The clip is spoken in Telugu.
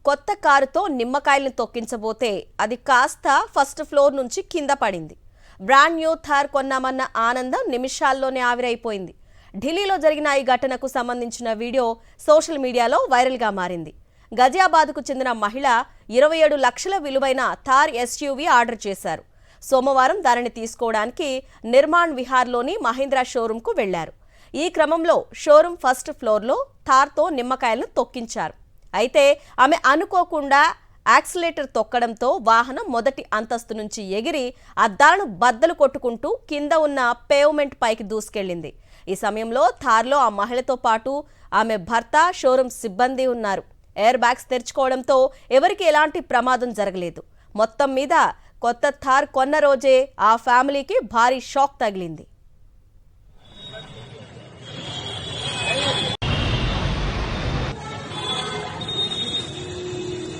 కొత్త కారుతో నిమ్మకాయలను తొక్కించబోతే అది కాస్త ఫస్ట్ ఫ్లోర్ నుంచి కింద పడింది. బ్రాండ్ న్యూ థార్ కొన్నామన్న ఆనందం నిమిషాల్లోనే ఆవిరైపోయింది. ఢిల్లీలో జరిగిన ఈ ఘటనకు సంబంధించిన వీడియో సోషల్ మీడియాలో వైరల్గా మారింది. గజియాబాద్కు చెందిన మహిళ 27 లక్షల విలువైన థార్ ఎస్యూవీ ఆర్డర్ చేశారు. సోమవారం దానిని తీసుకోవడానికి నిర్మాణ్ విహార్లోని మహీంద్రా షోరూంకు వెళ్లారు. ఈ క్రమంలో షోరూం ఫస్ట్ ఫ్లోర్లో థార్తో నిమ్మకాయలను తొక్కించారు. అయితే ఆమె అనుకోకుండా యాక్సిలేటర్ తొక్కడంతో వాహనం మొదటి అంతస్తు నుంచి ఎగిరి అద్దాలను బద్దలు కొట్టుకుంటూ కింద ఉన్న పేవ్మెంట్ పైకి దూసుకెళ్లింది. ఈ సమయంలో థార్లో ఆ మహిళతో పాటు ఆమె భర్త, షోరూం సిబ్బంది ఉన్నారు. ఎయిర్ బ్యాగ్స్ తెరుచుకోవడంతో ఎవరికి ఎలాంటి ప్రమాదం జరగలేదు. మొత్తం మీద కొత్త థార్ కొన్న రోజే ఆ ఫ్యామిలీకి భారీ షాక్ తగిలింది.